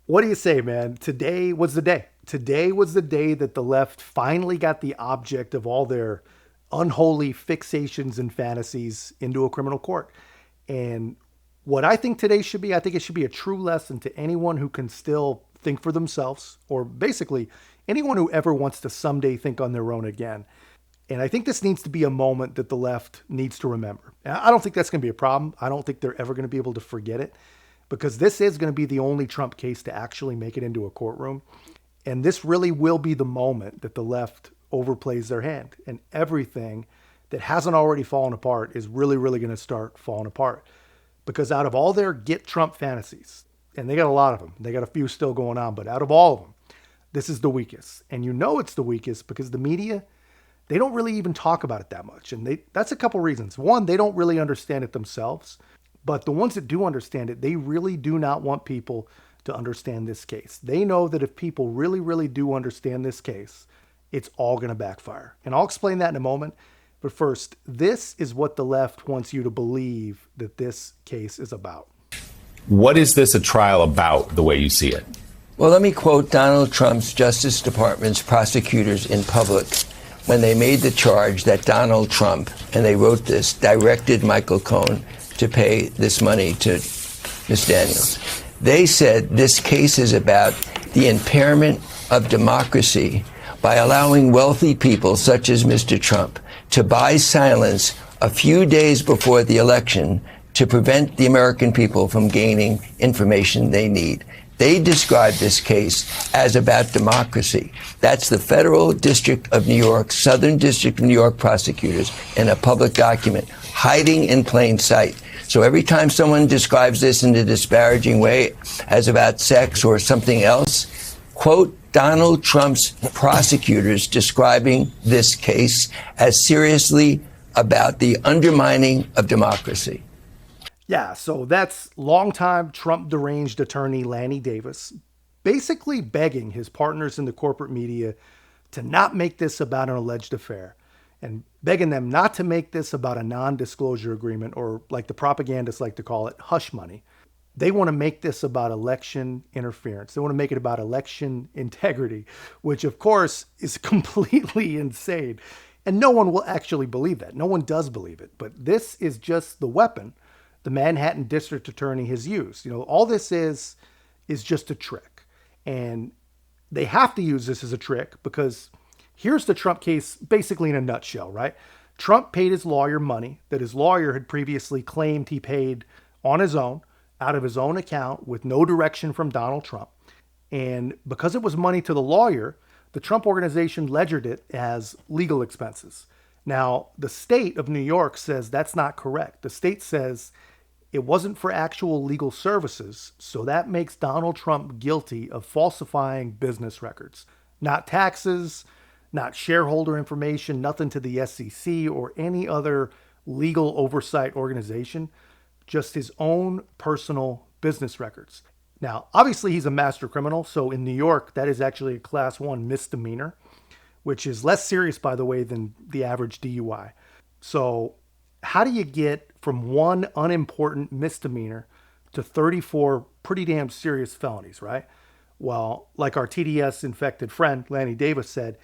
What do you say, man? Today was the day. Today was the day that the left finally got the object of all their unholy fixations and fantasies into a criminal court. And what I think today should be, I think it should be a true lesson to anyone who can still think for themselves, or basically anyone who ever wants to someday think on their own again. And I think this needs to be a moment that the left needs to remember. And I don't think that's going to be a problem. I don't think they're ever going to be able to forget it because this is going to be the only Trump case to actually make it into a courtroom. And this really will be the moment that the left overplays their hand and everything that hasn't already fallen apart is really, really going to start falling apart. Because out of all their get Trump fantasies, and they got a lot of them, they got a few still going on, but out of all of them, this is the weakest. And you know it's the weakest because the media, they don't really even talk about it that much. And that's a couple reasons. One, they don't really understand it themselves. But the ones that do understand it, they really do not want people to understand this case. They know that if people really, really do understand this case, it's all going to backfire. And I'll explain that in a moment. But first, this is what the left wants you to believe that this case is about. What is this a trial about, the way you see it? Well, let me quote Donald Trump's Justice Department's prosecutors in public when they made the charge that Donald Trump, and they wrote this, directed Michael Cohen to pay this money to Ms. Daniels. They said this case is about the impairment of democracy by allowing wealthy people such as Mr. Trump to buy silence a few days before the election to prevent the American people from gaining information they need. They describe this case as about democracy. That's the Federal District of New York, Southern District of New York prosecutors in a public document, hiding in plain sight. So every time someone describes this in a disparaging way as about sex or something else, quote Donald Trump's prosecutors describing this case as seriously about the undermining of democracy. Yeah, so that's longtime Trump deranged attorney Lanny Davis basically begging his partners in the corporate media to not make this about an alleged affair and begging them not to make this about a non-disclosure agreement or, like the propagandists like to call it, hush money. They want to make this about election interference. They want to make it about election integrity, which of course is completely insane. And no one will actually believe that. No one does believe it. But this is just the weapon the Manhattan district attorney has used. You know, all this is just a trick. And they have to use this as a trick because here's the Trump case basically in a nutshell, right? Trump paid his lawyer money that his lawyer had previously claimed he paid on his own, out of his own account with no direction from Donald Trump. And because it was money to the lawyer, the Trump organization ledgered it as legal expenses. Now, the state of New York says that's not correct. The state says it wasn't for actual legal services, so that makes Donald Trump guilty of falsifying business records. Not taxes, not shareholder information, nothing to the SEC or any other legal oversight organization, just his own personal business records. Now, obviously he's a master criminal, so in New York, that is actually a class 1 misdemeanor, which is less serious, by the way, than the average DUI. So how do you get from one unimportant misdemeanor to 34 pretty damn serious felonies, right? Well, like our TDS infected friend, Lanny Davis, said,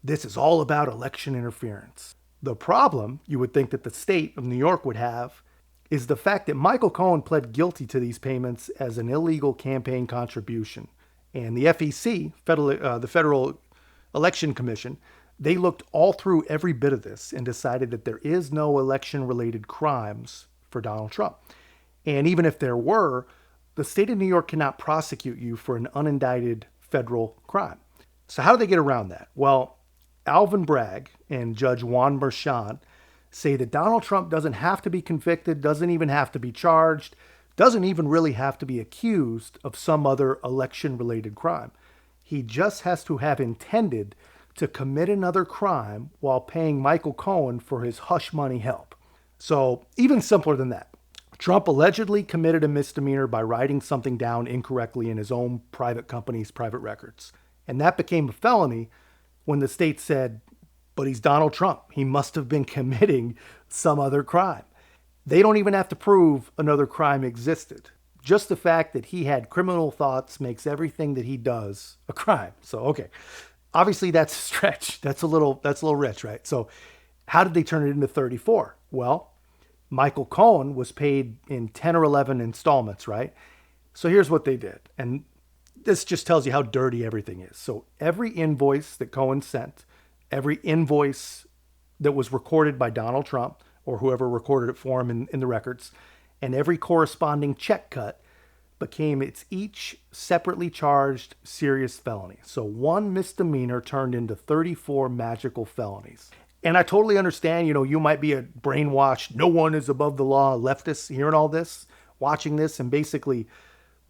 this is all about election interference. The problem you would think that the state of New York would have is the fact that Michael Cohen pled guilty to these payments as an illegal campaign contribution. And the FEC, the Federal Election Commission, they looked all through every bit of this and decided that there is no election-related crimes for Donald Trump. And even if there were, the state of New York cannot prosecute you for an unindicted federal crime. So how do they get around that? Well, Alvin Bragg and Judge Juan Merchan say that Donald Trump doesn't have to be convicted, doesn't even have to be charged, doesn't even really have to be accused of some other election-related crime. He just has to have intended to commit another crime while paying Michael Cohen for his hush money help. So even simpler than that. Trump allegedly committed a misdemeanor by writing something down incorrectly in his own private company's private records. And that became a felony when the state said, but he's Donald Trump. He must have been committing some other crime. They don't even have to prove another crime existed. Just the fact that he had criminal thoughts makes everything that he does a crime. So, okay. Obviously that's a stretch. That's a little rich, right? So, how did they turn it into 34? Well, Michael Cohen was paid in 10 or 11 installments, right? So here's what they did. And this just tells you how dirty everything is. So every invoice that Cohen sent, every invoice that was recorded by Donald Trump or whoever recorded it for him in the records, and every corresponding check cut became its each separately charged serious felony. So one misdemeanor turned into 34 magical felonies. And I totally understand, you might be a brainwashed, no one is above the law leftist hearing all this, watching this, and basically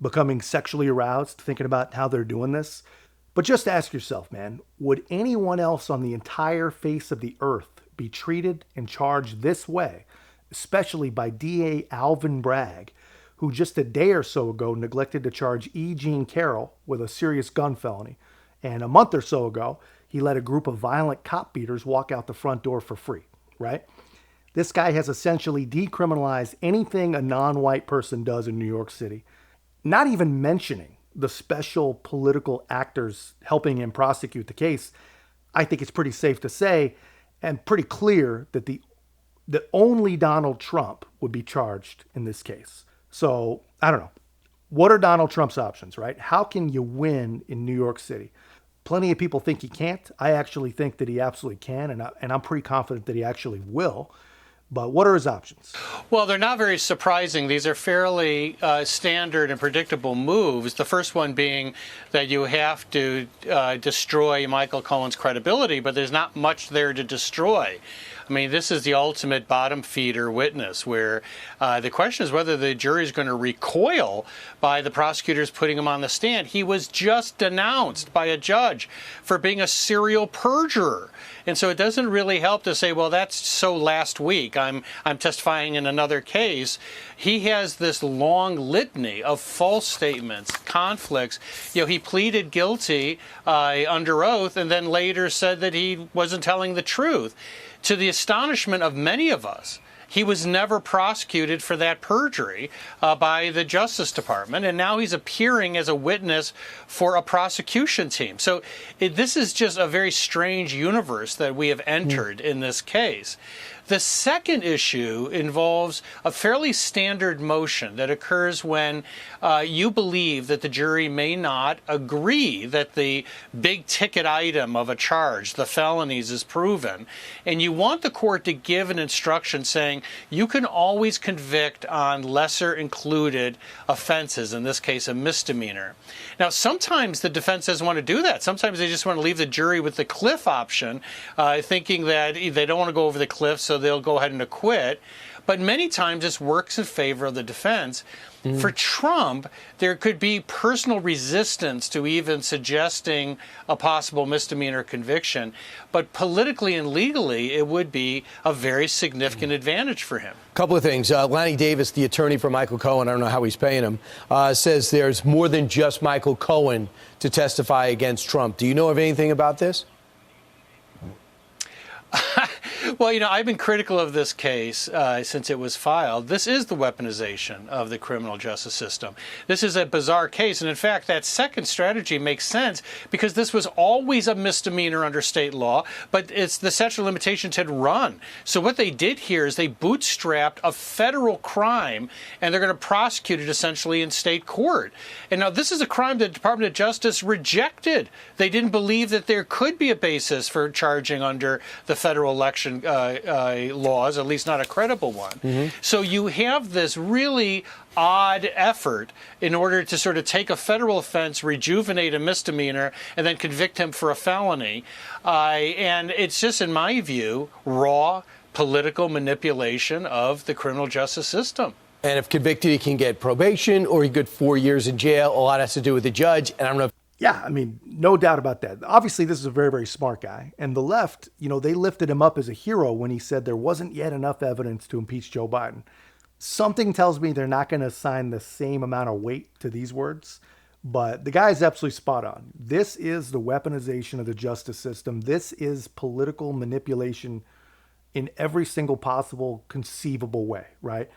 becoming sexually aroused, thinking about how they're doing this. But just ask yourself, man, would anyone else on the entire face of the earth be treated and charged this way, especially by DA Alvin Bragg, who just a day or so ago neglected to charge E. Jean Carroll with a serious gun felony, and a month or so ago, he let a group of violent cop beaters walk out the front door for free, right? This guy has essentially decriminalized anything a non-white person does in New York City, not even mentioning the special political actors helping him prosecute the case. I think it's pretty safe to say and pretty clear that only Donald Trump would be charged in this case. So, I don't know. What are Donald Trump's options, right? How can you win in New York City? Plenty of people think he can't. I actually think that he absolutely can, and I'm pretty confident that he actually will. But what are his options? Well, they're not very surprising. These are fairly standard and predictable moves. The first one being that you have to destroy Michael Cohen's credibility, but there's not much there to destroy. I mean, this is the ultimate bottom feeder witness, where the question is whether the jury is going to recoil by the prosecutors putting him on the stand. He was just denounced by a judge for being a serial perjurer. And so it doesn't really help to say, well, that's so last week. I'm testifying in another case. He has this long litany of false statements, conflicts. He pleaded guilty under oath and then later said that he wasn't telling the truth. To the astonishment of many of us, he was never prosecuted for that perjury by the Justice Department, and now he's appearing as a witness for a prosecution team. So this is just a very strange universe that we have entered in this case. The second issue involves a fairly standard motion that occurs when you believe that the jury may not agree that the big ticket item of a charge, the felonies, is proven. And you want the court to give an instruction saying you can always convict on lesser included offenses, in this case a misdemeanor. Now, sometimes the defense doesn't want to do that. Sometimes they just want to leave the jury with the cliff option, thinking that they don't want to go over the cliff, so they'll go ahead and acquit. But many times this works in favor of the defense. For Trump, there could be personal resistance to even suggesting a possible misdemeanor conviction. But politically and legally, it would be a very significant advantage for him. Couple of things. Lanny Davis, the attorney for Michael Cohen, I don't know how he's paying him, says there's more than just Michael Cohen to testify against Trump. Do you know of anything about this? Well, I've been critical of this case since it was filed. This is the weaponization of the criminal justice system. This is a bizarre case. And in fact, that second strategy makes sense because this was always a misdemeanor under state law, but the statute of limitations had run. So what they did here is they bootstrapped a federal crime, and they're going to prosecute it essentially in state court. And now this is a crime that the Department of Justice rejected. They didn't believe that there could be a basis for charging under the federal election laws, at least not a credible one. So you have this really odd effort in order to sort of take a federal offense, rejuvenate a misdemeanor, and then convict him for a felony. And it's just, in my view, raw political manipulation of the criminal justice system. And if convicted, he can get probation or he could get 4 years in jail. A lot has to do with the judge. And I don't know if Yeah, I mean, no doubt about that. Obviously, this is a very, very smart guy. And the left, they lifted him up as a hero when he said there wasn't yet enough evidence to impeach Joe Biden. Something tells me they're not going to assign the same amount of weight to these words. But the guy is absolutely spot on. This is the weaponization of the justice system. This is political manipulation in every single possible conceivable way, right?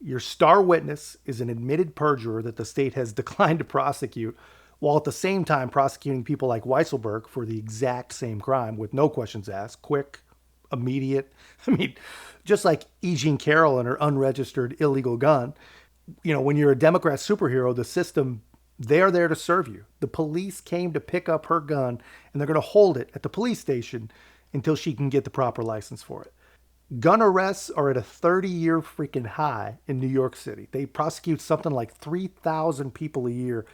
Your star witness is an admitted perjurer that the state has declined to prosecute, while at the same time prosecuting people like Weisselberg for the exact same crime with no questions asked, quick, immediate. I mean, just like E. Jean Carroll and her unregistered illegal gun. You know, when you're a Democrat superhero, the system, they're there to serve you. The police came to pick up her gun, and they're going to hold it at the police station until she can get the proper license for it. Gun arrests are at a 30-year freaking high in New York City. They prosecute something like 3,000 people a year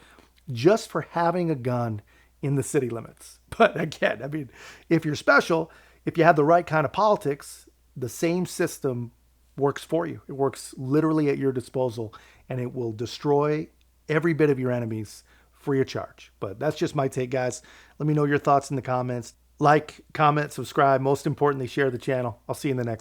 just for having a gun in the city limits. But again, I mean, if you're special, if you have the right kind of politics, the same system works for you. It works literally at your disposal, and it will destroy every bit of your enemies free of charge. But that's just my take, guys. Let me know your thoughts in the comments. Like, comment, subscribe. Most importantly, share the channel. I'll see you in the next one.